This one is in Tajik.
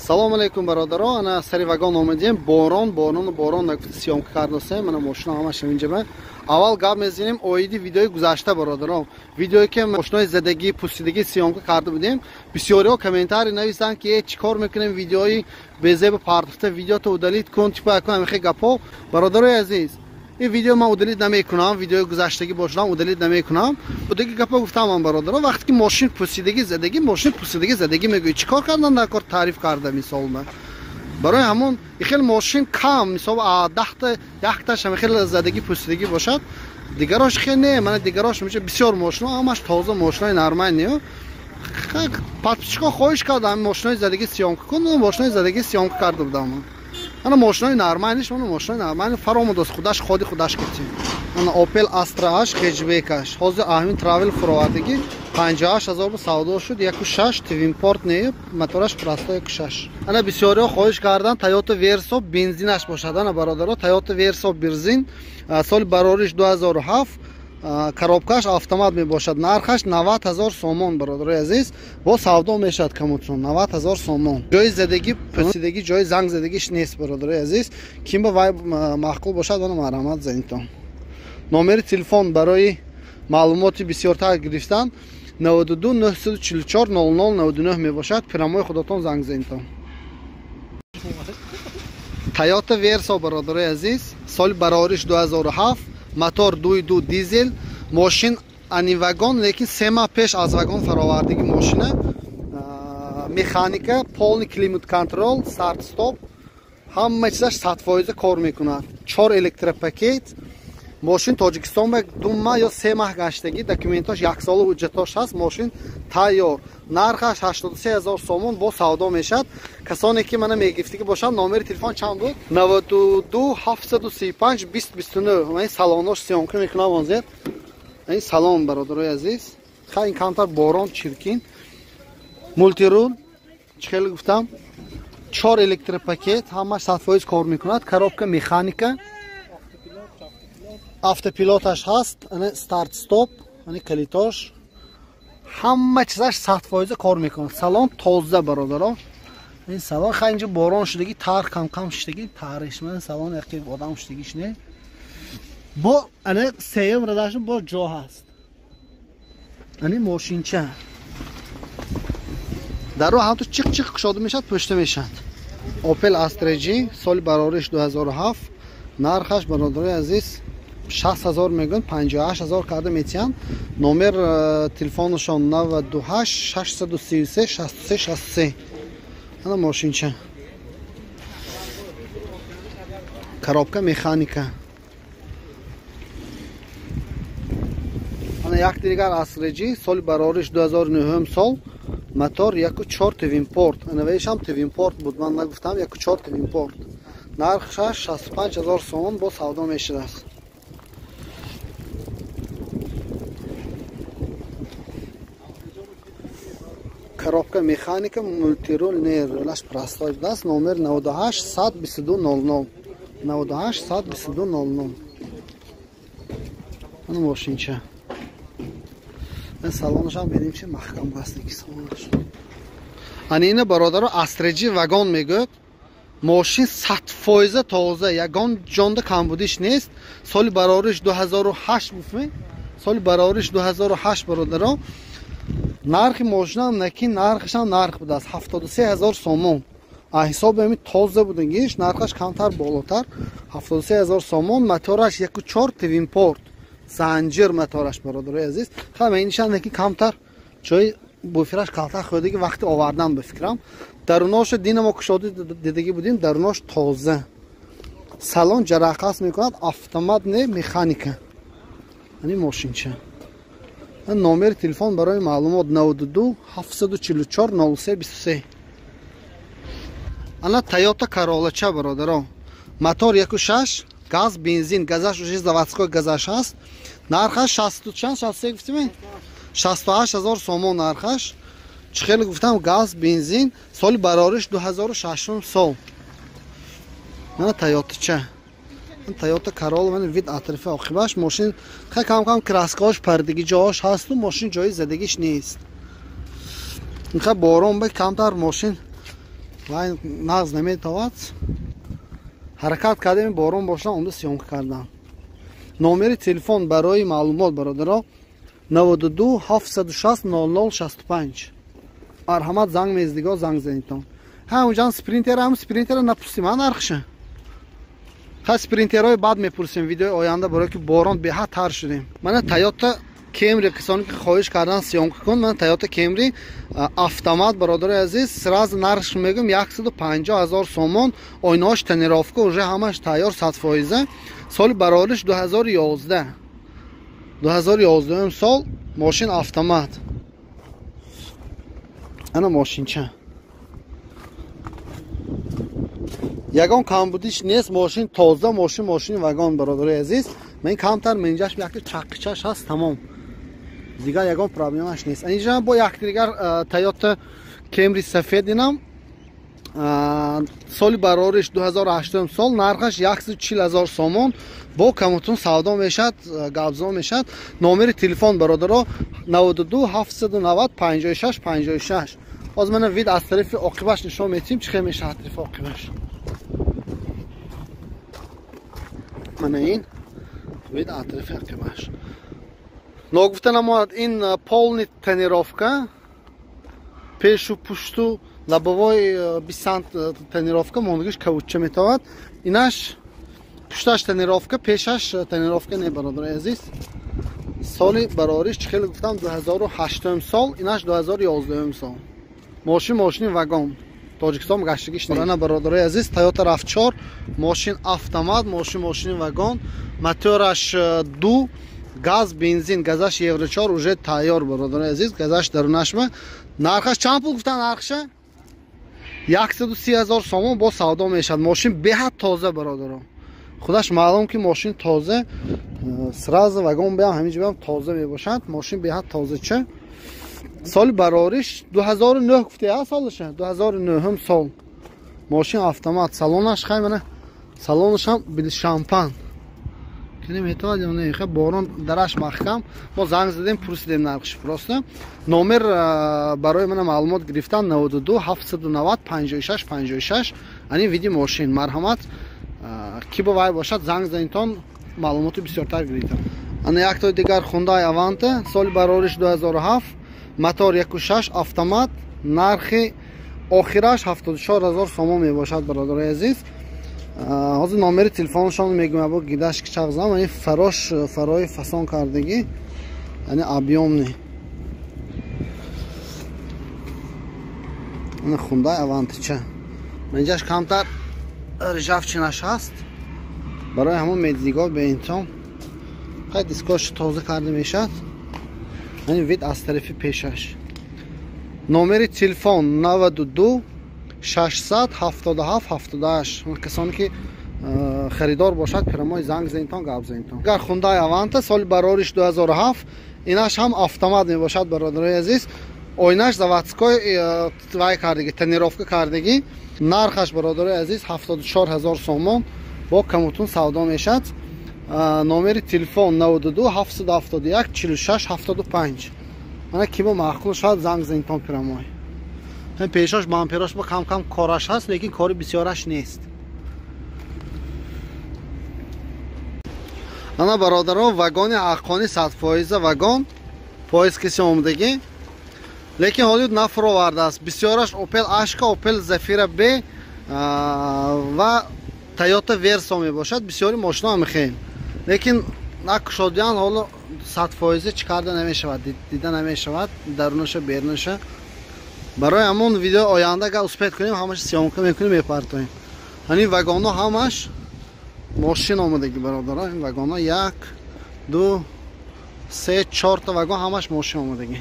Салом алейкум бародаро, ана сари вагон омадем, борон накфти сиёмка кардасем, мана мошина ҳамаш инҷа. Аввал гап мезанем оиди видеои гузашта бародаро. Видеое ки мошинои задагӣ, пусидагӣ сиёмка карда будем. Бисёриҳо комментарий нависанд ки чӣ кор мекунем видеои безеба партофта видеото удалит кун, типа ҳамихе гапҳо. Бародарои азиз, این ویدیو من удалит نمیکنم، ویدیو گذشتگی باشم удалит نمیکنم. دیگه گپا گفتم من برادران، وقتی که ماشین پوسیدگی زدگی میگوی چیکار کردن در کار تعریف کرده مثال من. برای همون خیلی ماشین کم مثلا 10 تا 1 تاش هم خیلی زدگی پوسیدگی باشد. دیگراش خیلی نه، من دیگراش میشه بسیار ماشین، همش تازه ماشین نرمانیه. پادپیچکا خواهش کردم ماشین زدگی سیامک کنم، ماشین زدگی سیامک کرده بودم. انا ماشین نرمانیش، من ماشین نرمانی فرامودست خودش خودش کردیم. انا اوپل استرا اش خجبکش حاضر اهمین تراول فروادگی 58000 به سودا شد. 1.6 توینپورت نه موتورش پراستا 1.6. انا بسیاری خواهش کردن تویوتا ورسو بنزینش باشد. انا برادرها تویوتا ورسو بنزین سال براریش 2007 коробкаш автомат мебошад. Нархаш 90000 сомон бародарои азиз. Бо савдо мешад камутун 90000 сомон. Ҷои задагӣ, пусидагӣ, ҷои занг задагиш нест бародарои азиз. Ким ба вай маъқул бошад мана марамат занитон. Номери телефон барои маълумоти бисёртар гирифтан 92 944 0099 мебошад. Пирамои худотон занг занитон. Toyota Verso бародарои азиз. Соли барориш 2007 мотор 2.2 дизел, мошин ани вагон, лекин 3 моҳ пеш аз вагон фаровардагӣ мошина. Механика, полный климат контрол, старт стоп, ҳама чизаш 100% кор мекунад. 4 электропакет. Мошин Тоҷикистон ба 2 моҳ ё 3 моҳ гаштагӣ, документаш 1 сол ҳуҷҷатош ҳаст. Мошин тайёр. Нархаш 83000 сомон бо савдо мешад. Касоне ки мана мегифтагӣ бошанд, номери телефон чанд буд? 92 735 2029. Ман салонош сиёмка мекунам ҳозир. Ин салон бародарои азиз. Хай ин камтар борон чиркин. Мультирул. Чӣ хеле гуфтам? 4 электропакет, ҳамаш 100% кор мекунад. Коробка механика. Автопилоташ ҳаст, ана старт стоп, ана калитош. Ҳама чизаш 100% кор мекунад. Салон тоза бародаро. این салон خیلی اینجا باران شدگی تار کم شدگی تارش من салон یکی آدم شدگیش نه با انا سیم رداشون با جا هست. این ماشینچه در رو هم تو چیک شده میشد پشت میشد. اوپل استرا سال برارش 2007 نرخش برادرای عزیز 60000 میگن 58000 کرده میتیان. نمبر تلفنشون 98 633 63 63. انا ماشینچه коробка механика. انا یک دیگر استرا سال برارش 2009 سال мотор 1.4 توینپورت. انا ویش هم توینپورت بود، من نگفتم 1.4 توینپورت. نرخش 65000 سومون با سودا میشه است. коробка механика мультирул не рулаш простой даст. Номер 98 122 00 98 122 00. انا ماشینچه این салонаш هم ببینیم چه محکم هست کی салонаш. اینه برادرها استرا وگان میگه. ماشین 100% تازه، یگان جانده کمبودیش نیست. سال برارش 2008 بفهمید. سال برارش 2008 برادرها. нархи мошинам наки нархшам нарх буд аст 73000 сомон. А ҳисоб бемӣ тоза будагиш, нархаш камтар болотар 73000 сомон. мотораш 1.4 توینپورт. занҷир мотораш бародарои азиз. Хама иншан наки камтар ҷои буфираш калтар хӯдагӣ вақти овардан бификрам. дарунош динамо кушоди дидагӣ будем, дарунош тоза. салон ҷарақас мекунад, автомат не механика. ани мошинча. номер телефон барои маълумот 92 744 0323. ана Toyota Corolla бародаро. мотор 1.6 газ бензин, газаш уже заводской газаш аст. нархаш 63 гуфтем 68000 сомон нархаш. чӣ хеле гуфтам газ бензин, соли барориш 2006 сол. ана Toyota Toyota Corolla من вид атрафи оқибаш мошин кам краскааш пардагӣ ҷоаш ҳасту мошин ҷои задагиш нест. инқа борон ба камтар мошин лайн нағз наметавад ҳаракат кардем борон бошад онда сёнка кардан. номери телефон барои маълумот бародаро 92 760 0065. марҳамат занг мездиго занг занитон. ҳамунҷан спринтерам спринтера напурсим нархша. ха спринтерои баъд мепурсим видеои оянда барое ки борон беҳад тар шудем. мана Toyota Camry касоне ки хоҳиш кардан сёнка кун ман Toyota Camry автомат бародари азиз сразу нархш мегӯям 150 000 сомон. ойнаҳош тонировка уже ҳамаш тайёр 100%. соли барориш 2011 сол мошин автомат. ана мошинча ягон камбудиш нест. мошин тоза мошини вагон бародари азиз. мен камтар менҷаш якти чаққичаш ҳаст тамом. дигар ягон проблемаш нест. инҷа бо якдигар Toyota Camry сафед динам соли барориш 2008 сол нархаш 140 000 сомон. бо камутун савдо мешад гапзо мешад. номери телефон бародаро 92 790 56 56. ҳозир мана вид аз тарафи оқибаш нишон метим чӣ хел мешад тарафи оқибаш. мана ин вид аз тарафи оқибаш. ногуфта намояд ин полни тонировка пешу пушту лабовой 20 сант тонировка мондагиш каучча метавад. инаш пушташ тонировка пешаш тонировка не бародари азиз. соли барориш чӣ хел гуфтам 2008 сол инаш 2011 сол. мошини вагон тоҷикистон гаштагиш не. ана бародари азиз Toyota RAV4 мошин автомат мошини вагон мотораш 2 газ бензин газаш евро 4 уже тайёр бародари азиз. газаш дарунашма нархаш чанд пул гуфтан нархаша 130 000 сомон бо савдо мешад. мошин беҳад тоза бародаро. худаш маълум ки мошин тоза сразу вагон биям ҳаминҷа биям тоза мебошад. мошин беҳад тозача. соли барориш 2009 гуфтия солаша 2009 сол. мошин автомат. салонаш хай мана салонашам бил шампан кини метавад ё не. хай борон дараш маҳкам. мо занг задем пурсидем нархш просто. номер барои мана маълумот гирифтан 92 790 56 56. ани види мошин марҳамат ки бо вай бошад занг занитон маълумоти бисёртар гирифтам. ана яктои дигар Hyundai Avante соли барориш 2007 мотор 1.6 автомат нархи охираш 74 000 сомон мебошад бародари азиз. ҳозир номери телефонашон мегӯям бо гидаш ки чақ зам. ани фарои фасон кардагӣ ани объёмни. ана Hyundai Avante ча менҷаш камтар ржавчинаш ҳаст барои ҳамон медидигор беинтон. хай дискош тоза карда мешад. ани вид аз тарафи пешаш. номери телефон 92 600 77 78. касоне ки харидор бошад пирамои занг занитон гап занитон. агар Hyundai Avante соли барориш 2007 инаш ҳам автомат мебошад бародари азиз. ойнаш заводской вай кардагӣ тонировка кардагӣ. нархаш бародари азиз 74 000 сомон бо камутун савдо мешад. номери телефон 92 771 46 75. ана ки бо маъқул шояд занг занитон пирамой. ҳам пешаш бампераш бо кам кораш ҳаст лекин кори бисёраш нест. ана бародаро вагони аққони 100% вагон поискаси омадагӣ лекин ҳолид нафуровардааст. бисёраш Opel Ashka Opel Zafira B ва Toyota Verso мебошад. бисёри мошиноам мехоҳем лекин накушодиан ҳоло 100% чӣ карда намешавад дида намешавад дарунаша берунаша. барои ҳамон видеои оянда агар успеҳ кунем ҳамаш сёмка мекунем мепартоем. ҳани вагонҳо ҳамаш мошин омадагӣ бародаро. ин вагонҳо 1 2 3 4 та вагон ҳамаш мошин омадагӣ.